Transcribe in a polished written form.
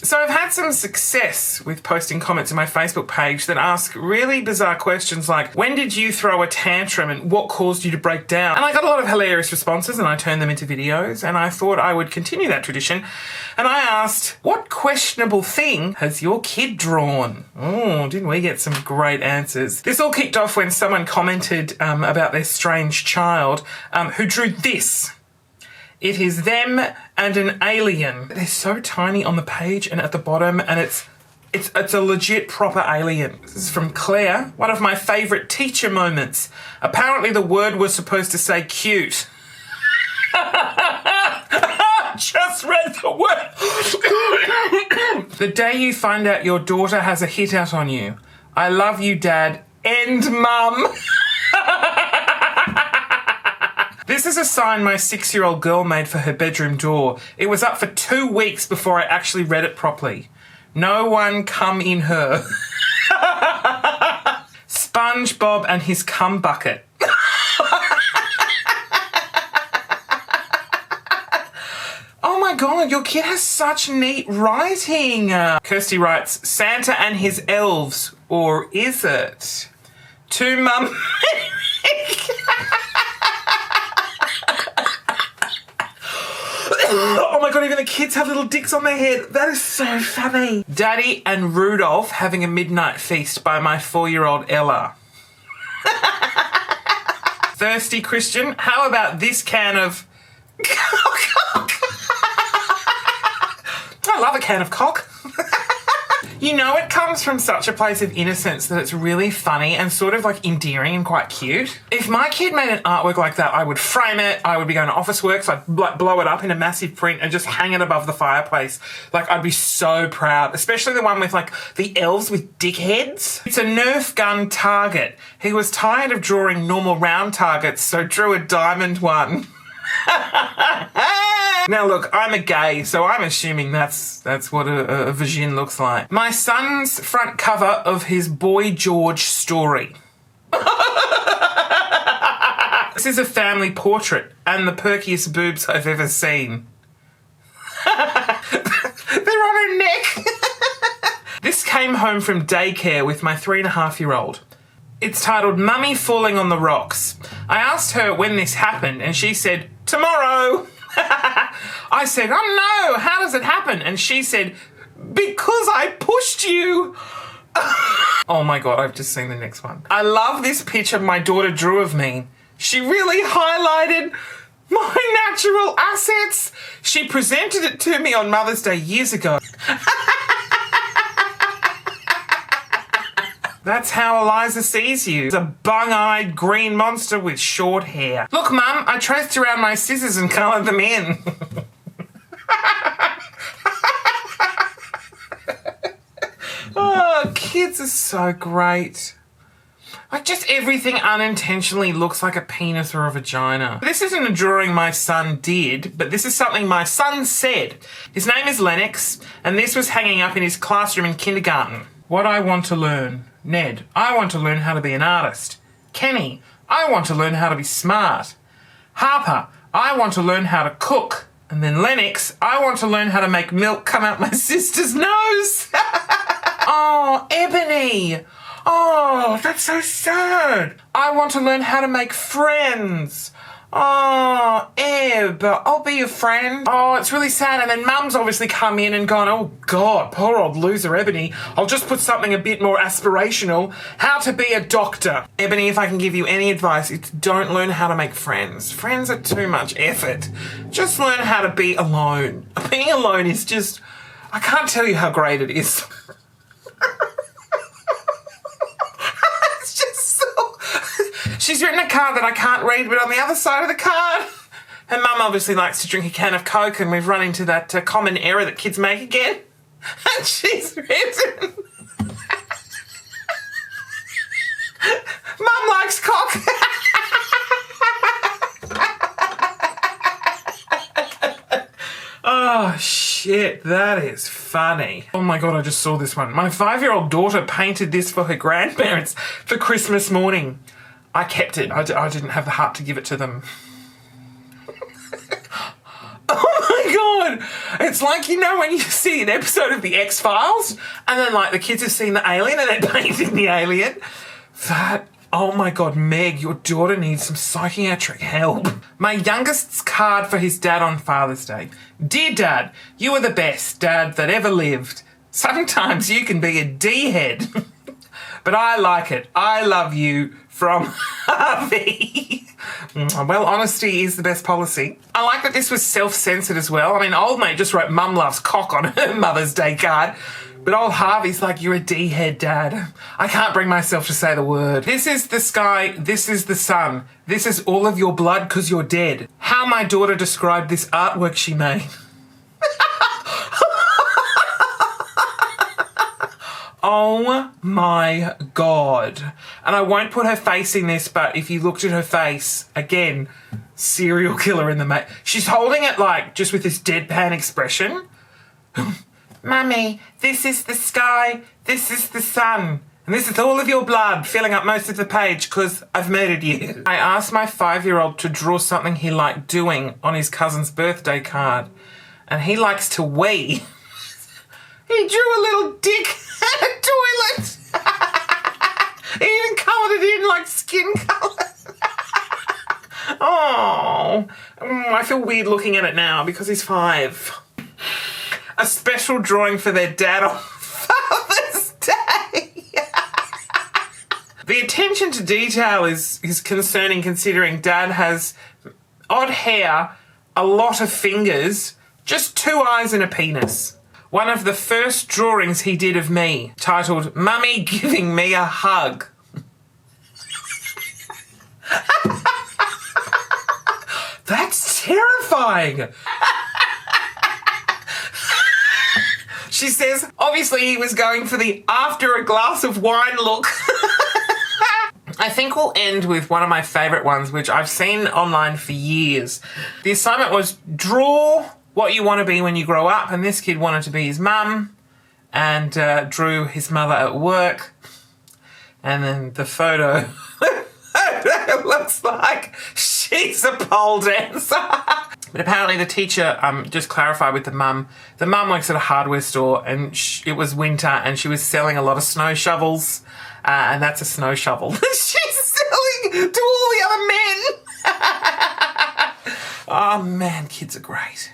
So I've had some success with posting comments in my Facebook page that ask really bizarre questions like, when did you throw a tantrum and what caused you to break down? And I got a lot of hilarious responses and I turned them into videos, and I thought I would continue that tradition. And I asked, what questionable thing has your kid drawn? Oh, didn't we get some great answers? This all kicked off when someone commented about their strange child who drew this. It is them and an alien. They're so tiny on the page and at the bottom, and it's a legit proper alien. This is from Claire. One of my favourite teacher moments. Apparently the word was supposed to say cute. Just read the word. The day you find out your daughter has a hit out on you. I love you, Dad. And Mum. This is a sign my 6-year-old girl made for her bedroom door. It was up for 2 weeks before I actually read it properly. No one come in her. SpongeBob and his cum bucket. Oh my God, your kid has such neat writing. Kirsty writes, Santa and his elves, or is it? To Mum. Oh my God, even the kids have little dicks on their head. That is so funny. Daddy and Rudolph having a midnight feast by my 4-year-old Ella. Thirsty Christian, how about this can of... I love a can of cock. You know, it comes from such a place of innocence that it's really funny and sort of like endearing and quite cute. If my kid made an artwork like that, I would frame it. I would be going to Officeworks. I'd blow it up in a massive print and just hang it above the fireplace. Like, I'd be so proud, especially the one with like the elves with dick heads. It's a Nerf gun target. He was tired of drawing normal round targets, so drew a diamond one. Now look, I'm a gay, so I'm assuming that's what a vagin looks like. My son's front cover of his Boy George story. This is a family portrait and the perkiest boobs I've ever seen. They're on her neck. This came home from daycare with my 3.5-year-old. It's titled Mummy Falling on the Rocks. I asked her when this happened and she said, tomorrow. I said, oh no, how does it happen? And she said, because I pushed you. Oh my God, I've just seen the next one. I love this picture my daughter drew of me. She really highlighted my natural assets. She presented it to me on Mother's Day years ago. That's how Eliza sees you. It's a bung-eyed green monster with short hair. Look, Mum, I traced around my scissors and coloured them in. Oh, kids are so great. Like, just everything unintentionally looks like a penis or a vagina. This isn't a drawing my son did, but this is something my son said. His name is Lennox, and this was hanging up in his classroom in kindergarten. What I want to learn. Ned, I want to learn how to be an artist. Kenny, I want to learn how to be smart. Harper, I want to learn how to cook. And then Lennox, I want to learn how to make milk come out my sister's nose. Oh, Ebony. Oh, that's so sad. I want to learn how to make friends. Oh, Eb, I'll be your friend. Oh, it's really sad. And then Mum's obviously come in and gone, oh God, poor old loser Ebony. I'll just put something a bit more aspirational. How to be a doctor. Ebony, if I can give you any advice, it's don't learn how to make friends. Friends are too much effort. Just learn how to be alone. Being alone is just, I can't tell you how great it is. She's written a card that I can't read, but on the other side of the card, her mum obviously likes to drink a can of Coke, and we've run into that common error that kids make again. And she's written, Mum likes cock. Oh, shit, that is funny. Oh my God, I just saw this one. My 5-year-old daughter painted this for her grandparents for Christmas morning. I kept it. I didn't have the heart to give it to them. Oh my god. It's like, you know, when you see an episode of The X-Files and then like the kids have seen the alien and they're painting the alien. Oh my god, Meg, your daughter needs some psychiatric help. My youngest's card for his dad on Father's Day. Dear Dad, you are the best dad that ever lived. Sometimes you can be a D-head, but I like it. I love you, from Harvey. Well, honesty is the best policy. I like that this was self-censored as well. I mean, old mate just wrote Mum loves cock on her Mother's Day card. But old Harvey's like, you're a D-head, Dad. I can't bring myself to say the word. This is the sky, this is the sun. This is all of your blood because you're dead. How my daughter described this artwork she made. Oh my god. And I won't put her face in this, but if you looked at her face, again, serial killer in the mate. She's holding it like just with this deadpan expression. Mummy, this is the sky, this is the sun, and this is all of your blood filling up most of the page because I've murdered you. I asked my 5-year-old to draw something he liked doing on his cousin's birthday card, and he likes to wee. He drew a little dick and a toilet. He even coloured it in like skin colours. Oh, I feel weird looking at it now because he's 5. A special drawing for their dad on Father's Day. The attention to detail is concerning considering Dad has odd hair, a lot of fingers, just 2 eyes and a penis. One of the first drawings he did of me, titled Mummy Giving Me a Hug. That's terrifying. She says, obviously he was going for the after a glass of wine look. I think we'll end with one of my favourite ones, which I've seen online for years. The assignment was draw what you want to be when you grow up, and this kid wanted to be his mum and drew his mother at work. And then the photo looks like she's a pole dancer. But apparently the teacher just clarified with the mum. The mum works at a hardware store and it was winter and she was selling a lot of snow shovels. And that's a snow shovel. She's selling to all the other men. Oh man, kids are great.